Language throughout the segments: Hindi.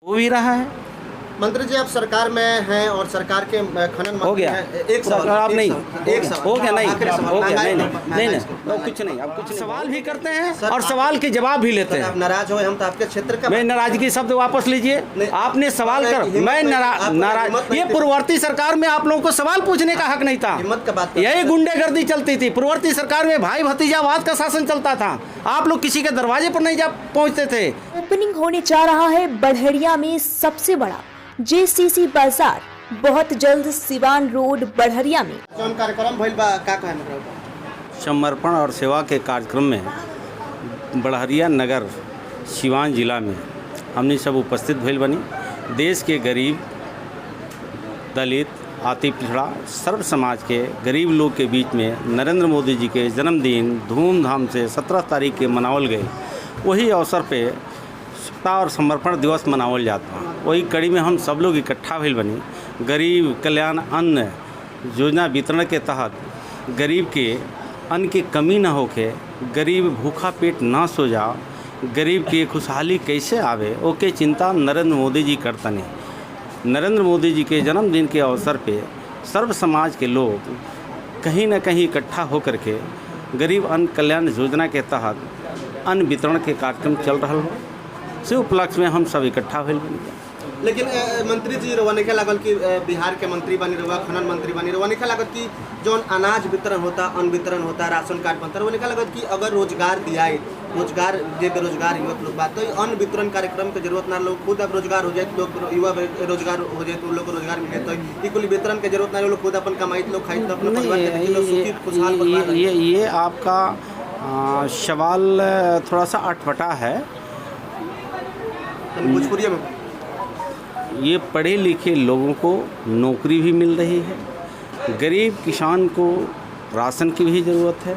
हो भी रहा है। मंत्री जी आप सरकार में हैं और सरकार के खनन हो गया एक सवाल आप नहीं एक सवाल हो गया नहीं आखिरी सवाल, हो गया महंगाई नहीं पर, नहीं महंगाई नहीं पर। अब कुछ नहीं, अब कुछ सवाल भी करते हैं सर, और सवाल के जवाब भी लेते सर, आप हैं। नाराज हो, हम तो आपके क्षेत्र का मैं नाराजगी शब्द वापस लीजिए। नहीं, आपने सवाल कर हिम्मत मैं नहीं- नाराज आपको हिम्मत नहीं ये थी। पूर्ववर्ती सरकार में आप लोगों को सवाल पूछने का हक नहीं था। हिम्मत का बात करते यही हैं। गुंडेगर्दी चलती थी। पूर्ववर्ती सरकार में भाई भतीजावाद का शासन चलता था। आप लोग किसी के दरवाजे पर नहीं जा पहुंचते थे। ओपनिंग होने जा रहा है बढ़िया में सबसे बड़ा JCC बाजार, बहुत जल्द सिवान रोड बढ़िया में। जौन कार्यक्रम भइल बा का कहे मतलब समर्पण और सेवा के कार्यक्रम में बढ़हरिया नगर सिवान जिला में हमने सब उपस्थित भइल बनी। देश के गरीब, दलित, अति पिछड़ा सर्व समाज के गरीब लोग के बीच में नरेंद्र मोदी जी के जन्मदिन धूमधाम से 17 तारीख के मनावल गए। वही अवसर पे स्वच्छता और समर्पण दिवस मनावल जाता। वही कड़ी में हम सब लोग इकट्ठा भइल बनी। गरीब कल्याण अन्न योजना वितरण के तहत गरीब के अन्न की कमी न होके, गरीब भूखा पेट ना सो जाओ, गरीब की खुशहाली कैसे आवे ओके चिंता नरेंद्र मोदी जी करतनी। नरेंद्र मोदी जी के जन्मदिन के अवसर पे सर्व समाज के लोग कहीं न कहीं इकट्ठा होकर के गरीब अन्न कल्याण योजना के तहत अन्न वितरण के कार्यक्रम चल रहा हो। से उपलक्ष्य में हम सब इकट्ठा भइल बनी। लेकिन मंत्री जी रवा नहीं लागल कि बिहार के मंत्री बनी रवा, खनन मंत्री बनी रवा, नहीं लागत कि जौन अनाज वितरण होता, अन्न वितरण होता, राशन कार्ड बनता, वो नहीं लागत कि अगर रोजगार दिया रोजगार जे बेरोजगार युवक लोग बात तो अन्न वितरण कार्यक्रम की जरूरत ना, लोग खुद अब रोजगार हो जाए, लोग युवा रोजगार हो जाए तो लोग को रोजगार मिले तो कुल वितरण की जरूरत ना, लोग खुद अपन कमाई लोग खाई अपने परिवार के लोग सुखी खुशहाल परिवार। ये आपका सवाल थोड़ा सा अटपटा है। भोजपुरी में ये पढ़े लिखे लोगों को नौकरी भी मिल रही है, गरीब किसान को राशन की भी ज़रूरत है।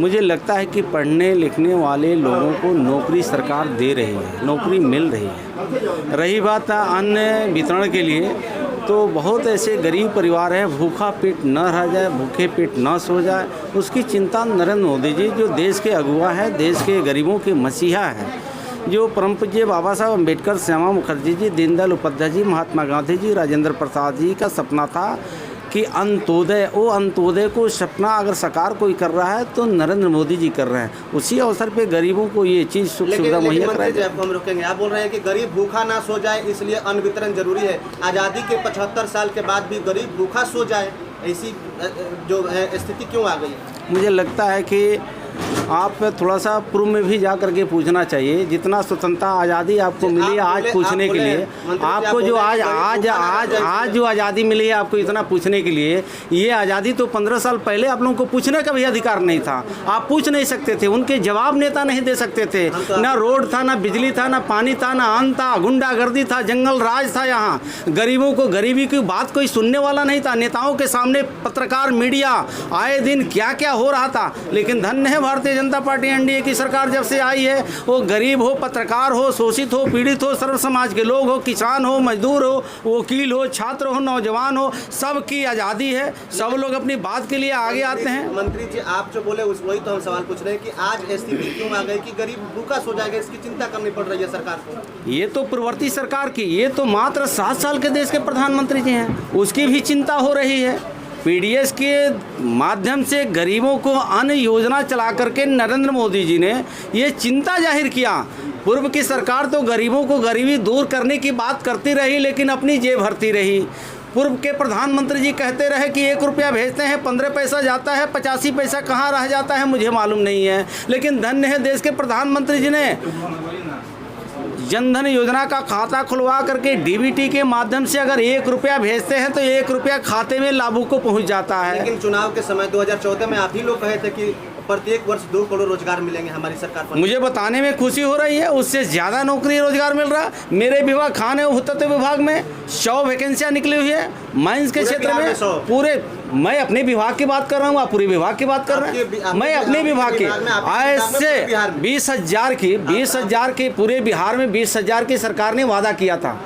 मुझे लगता है कि पढ़ने लिखने वाले लोगों को नौकरी सरकार दे रही है, नौकरी मिल रही है। रही बात अन्न वितरण के लिए, तो बहुत ऐसे गरीब परिवार हैं भूखा पेट न रह जाए, भूखे पेट न सो जाए, उसकी चिंता नरेंद्र मोदी जी जो देश के अगुवा है, देश के गरीबों के मसीहा हैं, जो परम पूज्य बाबा साहब अम्बेडकर, श्यामा मुखर्जी जी, दीनदयाल उपाध्याय जी, महात्मा गांधी जी, राजेंद्र प्रसाद जी का सपना था कि अंत्योदय, वो अंत्योदय को सपना अगर साकार कोई कर रहा है तो नरेंद्र मोदी जी कर रहे हैं। उसी अवसर पे गरीबों को ये चीज़ सुख सुविधा मुहैया कराई। आपको हम रोकेंगे, आप बोल रहे हैं कि गरीब भूखा ना सो जाए इसलिए अन्न वितरण जरूरी है। आज़ादी के 75 साल के बाद भी गरीब भूखा सो जाए, ऐसी जो स्थिति क्यों आ गई? मुझे लगता है कि आप थोड़ा सा पूर्व में भी जा करके पूछना चाहिए। जितना स्वतंत्रता आज़ादी आपको मिली आज पूछने के लिए, आपको जो आज जो आज़ादी मिली है आपको इतना पूछने के लिए, ये आज़ादी तो 15 साल पहले आप लोगों को पूछने का भी अधिकार नहीं था। आप पूछ नहीं सकते थे, उनके जवाब नेता नहीं दे सकते थे। ना रोड था, ना बिजली था, ना पानी था, ना अन्न था, गुंडागर्दी था, जंगल राज था। यहाँ गरीबों को गरीबी की बात कोई सुनने वाला नहीं था। नेताओं के सामने पत्रकार, मीडिया आए दिन क्या क्या हो रहा था। लेकिन धन्य है भारतीय जनता पार्टी एनडीए की सरकार जब से आई है, वो गरीब हो, पत्रकार हो, शोषित हो, पीड़ित हो, सर्व समाज के लोग हो, किसान हो, मजदूर हो, वकील हो, छात्र हो, नौजवान हो, सबकी आज़ादी है। सब लोग अपनी बात के लिए आगे आते हैं। मंत्री जी आप जो बोले वही तो हम सवाल पूछ रहे हैं कि आज स्थिति क्यों आ गई कि गरीब भूखा सो जाएगा, इसकी चिंता करनी पड़ रही है सरकार को। ये तो पूर्ववर्ती सरकार की, ये तो मात्र 7 साल के देश के प्रधानमंत्री जी हैं, उसकी भी चिंता हो रही है। पीडीएस के माध्यम से गरीबों को अन्न योजना चला करके नरेंद्र मोदी जी ने ये चिंता जाहिर किया। पूर्व की सरकार तो गरीबों को गरीबी दूर करने की बात करती रही, लेकिन अपनी जेब भरती रही। पूर्व के प्रधानमंत्री जी कहते रहे कि 1 रुपया भेजते हैं 15 पैसा जाता है, 85 पैसा कहाँ रह जाता है मुझे मालूम नहीं है। लेकिन धन्य है देश के प्रधानमंत्री जी ने जनधन योजना का खाता खुलवा करके डीबीटी के माध्यम से अगर 1 रुपया भेजते हैं तो 1 रुपया खाते में लाभुक को पहुंच जाता है। लेकिन चुनाव के समय 2014 में आप ही लोग कहे थे कि प्रत्येक वर्ष 2 करोड़ रोजगार मिलेंगे हमारी सरकार पर। मुझे बताने में खुशी हो रही है, उससे ज़्यादा नौकरी रोजगार मिल रहा। मेरे विभाग खाने और तत्व विभाग में 100 वैकेंसियाँ निकली हुई है। माइंस के क्षेत्र में पूरे, मैं अपने विभाग की बात कर रहा हूँ, आप पूरे विभाग की बात कर रहे हैं। मैं अपने विभाग की ऐसे 20,000 की पूरे बिहार में 20,000 की सरकार ने वादा किया था।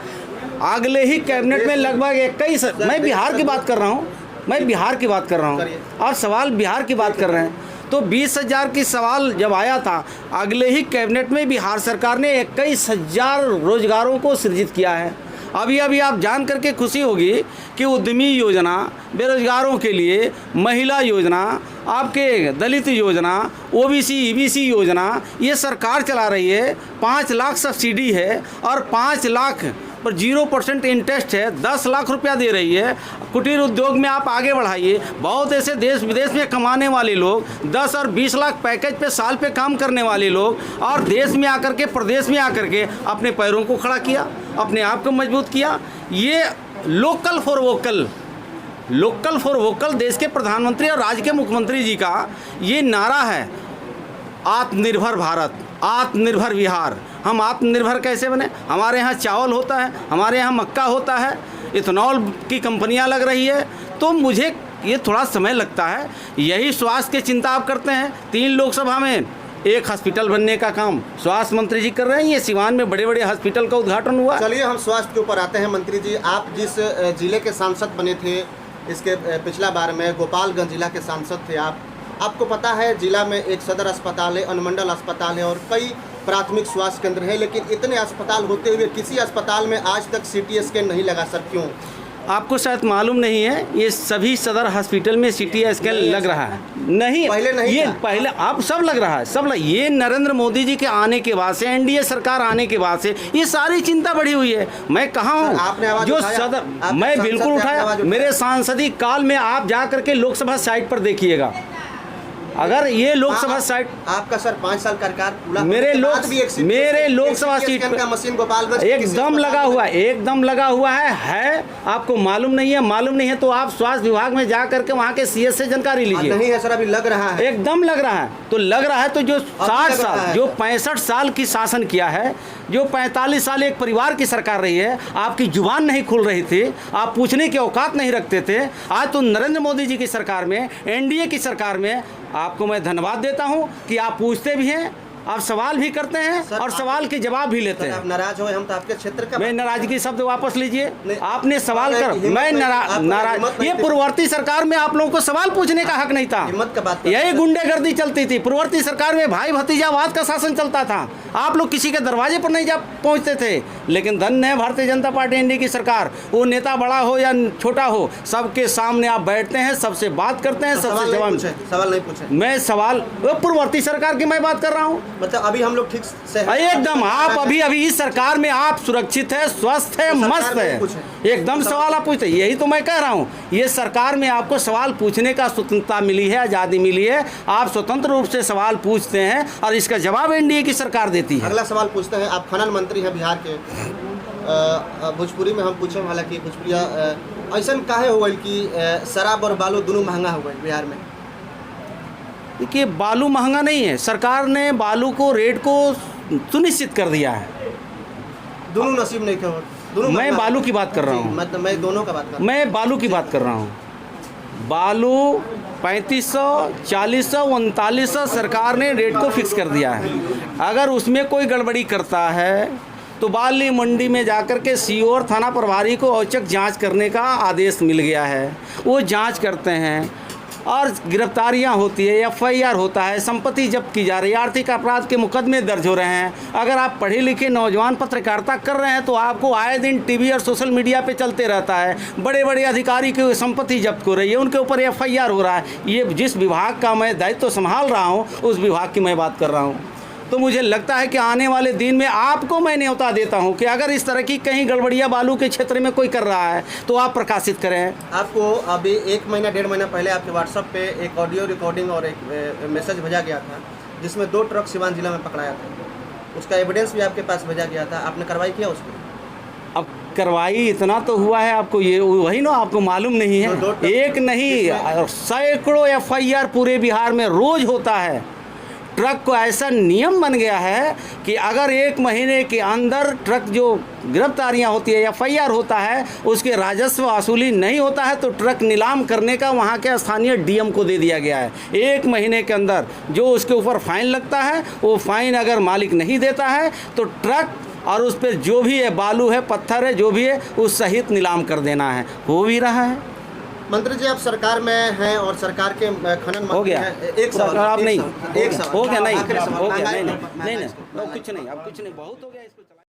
अगले ही कैबिनेट में लगभग 21, मैं बिहार की बात कर रहा हूँ, मैं बिहार की बात कर रहा हूँ और सवाल बिहार की बात कर रहे हैं। तो 20,000 की सवाल जब आया था, अगले ही कैबिनेट में बिहार सरकार ने 21,000 रोजगारों को सृजित किया है। अभी आप जान करके खुशी होगी कि उद्यमी योजना, बेरोजगारों के लिए महिला योजना, आपके दलित योजना, ओबीसी ईबीसी योजना, ये सरकार चला रही है। 5 लाख सब्सिडी है और 5 लाख पर 0% इंटरेस्ट है, 10 लाख रुपया दे रही है। कुटीर उद्योग में आप आगे बढ़ाइए। बहुत ऐसे देश विदेश में कमाने वाले लोग, 10 और 20 लाख पैकेज पे साल पे काम करने वाले लोग, और देश में आकर के, प्रदेश में आकर के अपने पैरों को खड़ा किया, अपने आप को मजबूत किया। ये लोकल फॉर वोकल देश के प्रधानमंत्री और राज्य के मुख्यमंत्री जी का ये नारा है, आत्मनिर्भर भारत, आत्मनिर्भर बिहार। हम आत्मनिर्भर कैसे बने? हमारे यहाँ चावल होता है, हमारे यहाँ मक्का होता है, इथेनॉल की कंपनियाँ लग रही है। तो मुझे ये थोड़ा समय लगता है। यही स्वास्थ्य की चिंता आप करते हैं। 3 लोकसभा में 1 हॉस्पिटल बनने का काम स्वास्थ्य मंत्री जी कर रहे हैं। ये सिवान में बड़े बड़े हॉस्पिटल का उद्घाटन हुआ। चलिए हम स्वास्थ्य के ऊपर आते हैं। मंत्री जी, आप जिस जिले के सांसद बने थे, इसके पिछला बार में गोपालगंज जिला के सांसद थे आपको पता है जिला में एक सदर अस्पताल है, अनुमंडल अस्पताल है और कई प्राथमिक स्वास्थ्य केंद्र है, लेकिन इतने अस्पताल होते हुए किसी अस्पताल में आज तक CT स्कैन नहीं लगा सर, क्यों? आपको शायद मालूम नहीं है, ये सभी सदर हॉस्पिटल में CT स्कैन लग रहा है। नहीं, पहले नहीं ये था। पहले आप सब लग रहा है, सब ये नरेंद्र मोदी जी के आने के बाद से, NDA सरकार आने के बाद से ये सारी चिंता बढ़ी हुई है। मैं कहा हूँ जो सदर, मैं बिल्कुल उठाया। मेरे सांसदी काल में आप जा करके लोकसभा साइट पर देखिएगा, अगर ये लोकसभा साइट आपका सर 5 साल कार्यकाल पूरा, मेरे लोकसभा सीट का मशीन गोपालगंज एकदम लगा हुआ है। आपको मालूम नहीं है तो आप स्वास्थ्य विभाग में जा करके वहाँ के CS से जानकारी लीजिए। नहीं है सर, अभी लग रहा है, एकदम लग रहा है। तो जो 60 साल, जो 65 साल की शासन किया है, जो 45 साल एक परिवार की सरकार रही है, आपकी जुबान नहीं खुल रही थी, आप पूछने की औकात नहीं रखते थे। आज तो नरेंद्र मोदी जी की सरकार में, NDA की सरकार में आपको मैं धन्यवाद देता हूं कि आप पूछते भी हैं, आप सवाल भी करते हैं और सवाल के जवाब भी लेते हैं। आप नाराज हो, हम तो आपके क्षेत्र का, मैं नाराजगी शब्द वापस लीजिए। आपने सवाल कर, मैं नाराज, ये पूर्ववर्ती सरकार में आप लोगों को सवाल पूछने का हक नहीं था। हिम्मत का बात, यही गुंडेगर्दी चलती थी। पूर्ववर्ती सरकार में भाई भतीजावाद का शासन चलता था। आप लोग किसी के दरवाजे पर नहीं जा पहुंचते थे। लेकिन धन्य है भारतीय जनता पार्टी NDA की सरकार, वो नेता बड़ा हो या छोटा हो, सबके सामने आप बैठते हैं, सबसे बात करते हैं, सबसे जवाब। सवाल नहीं पूछे, मैं सवाल पूर्ववर्ती सरकार की मैं बात कर रहा हूँ। मतलब अभी हम लोग ठीक से एकदम, आप अभी इस सरकार में आप सुरक्षित है, स्वस्थ है, मस्त है, एकदम सवाल आप पूछते। यही तो मैं कह रहा हूँ, ये सरकार में आपको सवाल पूछने का स्वतंत्रता मिली है, आज़ादी मिली है। आप स्वतंत्र रूप से सवाल पूछते हैं और इसका जवाब NDA की सरकार देती है। अगला सवाल पूछते हैं, आप खनन मंत्री हैं बिहार के। भोजपुरी में हम पूछे, हालांकि भोजपुरिया ऐसा काहे हो गई कि शराब और बालू दोनों महंगा हो गए बिहार में? देखिए, बालू महंगा नहीं है, सरकार ने बालू को रेट को सुनिश्चित कर दिया है। दोनों नसीब नहीं क्यों? मैं बालू की बात कर रहा हूँ, मतलब मैं दोनों का बात कर रहा हूँ। मैं बालू की बात कर रहा हूँ। बालू 3500, 4000, 3900 सरकार ने रेट को फिक्स कर दिया है। अगर उसमें कोई गड़बड़ी करता है तो बाली मंडी में जाकर के CO और थाना प्रभारी को औचक जांच करने का आदेश मिल गया है। वो जांच करते हैं और गिरफ्तारियां होती है, FIR होता है, संपत्ति जब्त की जा रही है, आर्थिक अपराध के मुकदमे दर्ज हो रहे हैं। अगर आप पढ़े लिखे नौजवान पत्रकारिता कर रहे हैं तो आपको आए दिन TV और सोशल मीडिया पे चलते रहता है, बड़े बड़े अधिकारी की संपत्ति जब्त हो रही है, उनके ऊपर FIR हो रहा है। ये जिस विभाग का मैं दायित्व संभाल रहा हूँ, उस विभाग की मैं बात कर रहा हूँ। तो मुझे लगता है कि आने वाले दिन में आपको मैं न्योता देता हूं कि अगर इस तरह की कहीं गड़बड़ियां बालू के क्षेत्र में कोई कर रहा है तो आप प्रकाशित करें। आपको अभी 1 महीना 1.5 महीना पहले आपके व्हाट्सएप पे एक ऑडियो रिकॉर्डिंग और एक मैसेज भेजा गया था जिसमें 2 ट्रक सिवान जिला में पकड़ाया था। उसका एविडेंस भी आपके पास भेजा गया था, आपने कार्रवाई किया उस पर? अब कार्रवाई इतना तो हुआ है, आपको ये वही ना, आपको मालूम नहीं है? एक नहीं, सैकड़ों FIR पूरे बिहार में रोज होता है। ट्रक को ऐसा नियम बन गया है कि अगर 1 महीने के अंदर ट्रक जो गिरफ्तारियां होती है, FIR होता है, उसके राजस्व वसूली नहीं होता है तो ट्रक नीलाम करने का वहां के स्थानीय DM को दे दिया गया है। 1 महीने के अंदर जो उसके ऊपर फाइन लगता है, वो फाइन अगर मालिक नहीं देता है तो ट्रक और उस पर जो भी है, बालू है, पत्थर है, जो भी है, उस सहित नीलाम कर देना है। हो भी रहा है। मंत्री जी आप सरकार में हैं और सरकार के खनन हो गया मंत्री हैं। एक सवाल आप नहीं एक सवाल हो गया नहीं आखिरी सवाल, हो गया महंगाई नहीं पर- नहीं महंगाई नहीं कुछ नहीं अब कुछ नहीं बहुत हो गया इसको